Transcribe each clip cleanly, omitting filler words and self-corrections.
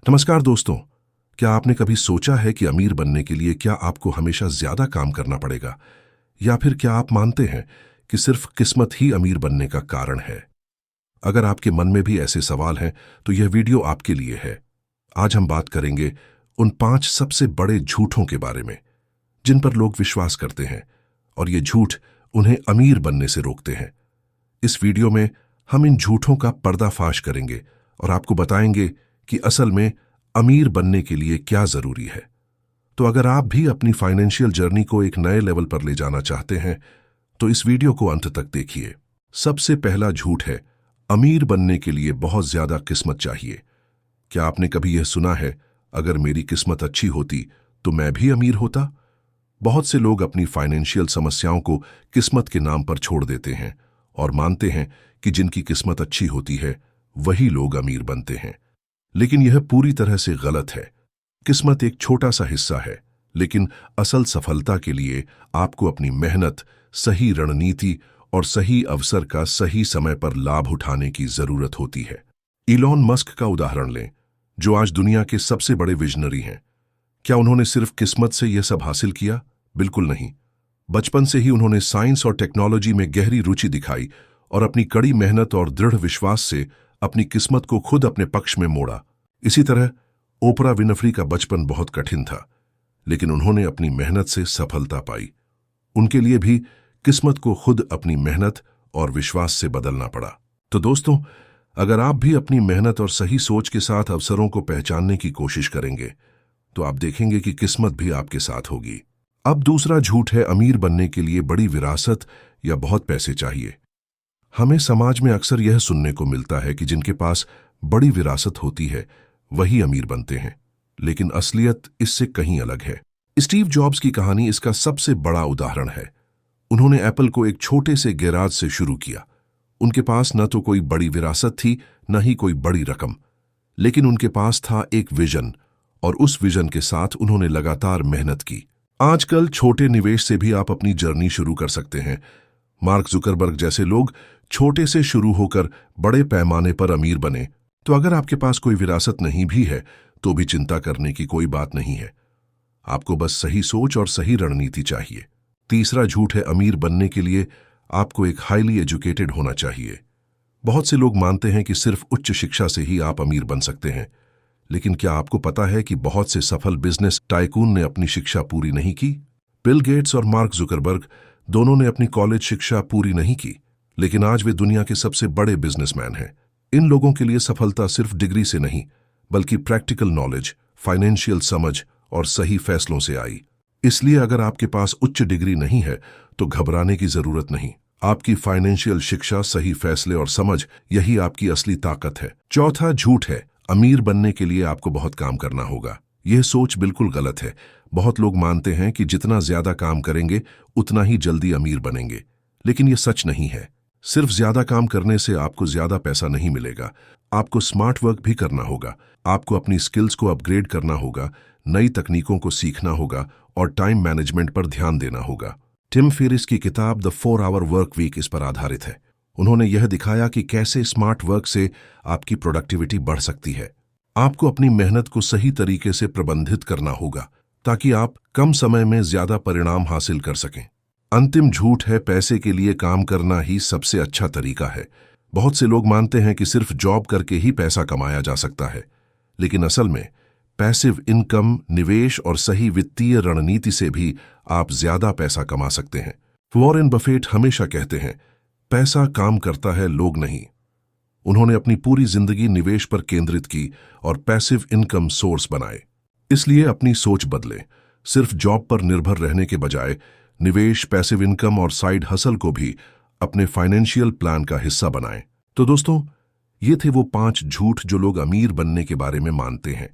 नमस्कार दोस्तों। क्या आपने कभी सोचा है कि अमीर बनने के लिए क्या आपको हमेशा ज्यादा काम करना पड़ेगा, या फिर क्या आप मानते हैं कि सिर्फ किस्मत ही अमीर बनने का कारण है? अगर आपके मन में भी ऐसे सवाल हैं तो यह वीडियो आपके लिए है। आज हम बात करेंगे उन 5 सबसे बड़े झूठों के बारे में जिन पर लोग विश्वास करते हैं और ये झूठ उन्हें अमीर बनने से रोकते हैं। इस वीडियो में हम इन झूठों का पर्दाफाश करेंगे और आपको बताएंगे कि असल में अमीर बनने के लिए क्या जरूरी है। तो अगर आप भी अपनी फाइनेंशियल जर्नी को एक नए लेवल पर ले जाना चाहते हैं तो इस वीडियो को अंत तक देखिए। सबसे पहला झूठ है, अमीर बनने के लिए बहुत ज्यादा किस्मत चाहिए। क्या आपने कभी यह सुना है, अगर मेरी किस्मत अच्छी होती तो मैं भी अमीर होता? बहुत से लोग अपनी फाइनेंशियल समस्याओं को किस्मत के नाम पर छोड़ देते हैं और मानते हैं कि जिनकी किस्मत अच्छी होती है वही लोग अमीर बनते हैं। लेकिन यह पूरी तरह से गलत है। किस्मत एक छोटा सा हिस्सा है, लेकिन असल सफलता के लिए आपको अपनी मेहनत, सही रणनीति और सही अवसर का सही समय पर लाभ उठाने की जरूरत होती है। इलॉन मस्क का उदाहरण लें, जो आज दुनिया के सबसे बड़े विजनरी हैं। क्या उन्होंने सिर्फ किस्मत से यह सब हासिल किया? बिल्कुल नहीं। बचपन से ही उन्होंने साइंस और टेक्नोलॉजी में गहरी रुचि दिखाई और अपनी कड़ी मेहनत और दृढ़ विश्वास से अपनी किस्मत को खुद अपने पक्ष में मोड़ा। इसी तरह ओपरा विनफ्री का बचपन बहुत कठिन था, लेकिन उन्होंने अपनी मेहनत से सफलता पाई। उनके लिए भी किस्मत को खुद अपनी मेहनत और विश्वास से बदलना पड़ा। तो दोस्तों, अगर आप भी अपनी मेहनत और सही सोच के साथ अवसरों को पहचानने की कोशिश करेंगे तो आप देखेंगे कि किस्मत भी आपके साथ होगी। अब दूसरा झूठ है, अमीर बनने के लिए बड़ी विरासत या बहुत पैसे चाहिए। हमें समाज में अक्सर यह सुनने को मिलता है कि जिनके पास बड़ी विरासत होती है वही अमीर बनते हैं, लेकिन असलियत इससे कहीं अलग है। स्टीव जॉब्स की कहानी इसका सबसे बड़ा उदाहरण है। उन्होंने एप्पल को एक छोटे से गैराज से शुरू किया। उनके पास न तो कोई बड़ी विरासत थी, न ही कोई बड़ी रकम, लेकिन उनके पास था एक विजन, और उस विजन के साथ उन्होंने लगातार मेहनत की। आजकल छोटे निवेश से भी आप अपनी जर्नी शुरू कर सकते हैं। मार्क जुकरबर्ग जैसे लोग छोटे से शुरू होकर बड़े पैमाने पर अमीर बने। तो अगर आपके पास कोई विरासत नहीं भी है तो भी चिंता करने की कोई बात नहीं है। आपको बस सही सोच और सही रणनीति चाहिए। तीसरा झूठ है, अमीर बनने के लिए आपको एक हाईली एजुकेटेड होना चाहिए। बहुत से लोग मानते हैं कि सिर्फ उच्च शिक्षा से ही आप अमीर बन सकते हैं, लेकिन क्या आपको पता है कि बहुत से सफल बिजनेस टाइकून ने अपनी शिक्षा पूरी नहीं की? बिल गेट्स और मार्क जुकरबर्ग दोनों ने अपनी कॉलेज शिक्षा पूरी नहीं की, लेकिन आज वे दुनिया के सबसे बड़े बिजनेसमैन हैं। इन लोगों के लिए सफलता सिर्फ डिग्री से नहीं, बल्कि प्रैक्टिकल नॉलेज, फाइनेंशियल समझ और सही फैसलों से आई। इसलिए अगर आपके पास उच्च डिग्री नहीं है तो घबराने की जरूरत नहीं। आपकी फाइनेंशियल शिक्षा, सही फैसले और समझ, यही आपकी असली ताकत है। चौथा झूठ है, अमीर बनने के लिए आपको बहुत काम करना होगा। यह सोच बिल्कुल गलत है। बहुत लोग मानते हैं कि जितना ज्यादा काम करेंगे उतना ही जल्दी अमीर बनेंगे, लेकिन यह सच नहीं है। सिर्फ ज्यादा काम करने से आपको ज्यादा पैसा नहीं मिलेगा। आपको स्मार्ट वर्क भी करना होगा। आपको अपनी स्किल्स को अपग्रेड करना होगा, नई तकनीकों को सीखना होगा और टाइम मैनेजमेंट पर ध्यान देना होगा। टिम फेरिस की किताब द 4 आवर वर्क वीक इस पर आधारित है। उन्होंने यह दिखाया कि कैसे स्मार्ट वर्क से आपकी प्रोडक्टिविटी बढ़ सकती है। आपको अपनी मेहनत को सही तरीके से प्रबंधित करना होगा ताकि आप कम समय में ज्यादा परिणाम हासिल कर सकें। अंतिम झूठ है, पैसे के लिए काम करना ही सबसे अच्छा तरीका है। बहुत से लोग मानते हैं कि सिर्फ जॉब करके ही पैसा कमाया जा सकता है, लेकिन असल में पैसिव इनकम, निवेश और सही वित्तीय रणनीति से भी आप ज्यादा पैसा कमा सकते हैं। वॉरेन बफेट हमेशा कहते हैं, पैसा काम करता है, लोग नहीं। उन्होंने अपनी पूरी जिंदगी निवेश पर केंद्रित की और पैसिव इनकम सोर्स बनाए। इसलिए अपनी सोच बदलें। सिर्फ जॉब पर निर्भर रहने के बजाय निवेश, पैसिव इनकम और साइड हसल को भी अपने फाइनेंशियल प्लान का हिस्सा बनाएं। तो दोस्तों, ये थे वो 5 झूठ जो लोग अमीर बनने के बारे में मानते हैं।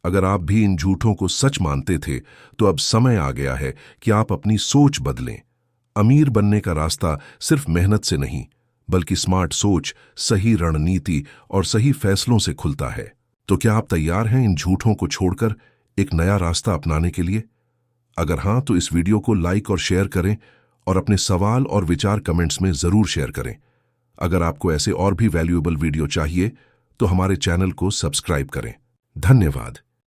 अगर आप भी इन झूठों को सच मानते थे तो अब समय आ गया है कि आप अपनी सोच बदलें। अमीर बनने का रास्ता सिर्फ मेहनत से नहीं, बल्कि स्मार्ट सोच, सही रणनीति और सही फैसलों से खुलता है। तो क्या आप तैयार हैं इन झूठों को छोड़कर एक नया रास्ता अपनाने के लिए? अगर हां तो इस वीडियो को लाइक और शेयर करें और अपने सवाल और विचार कमेंट्स में जरूर शेयर करें। अगर आपको ऐसे और भी वैल्यूएबल वीडियो चाहिए तो हमारे चैनल को सब्सक्राइब करें। धन्यवाद।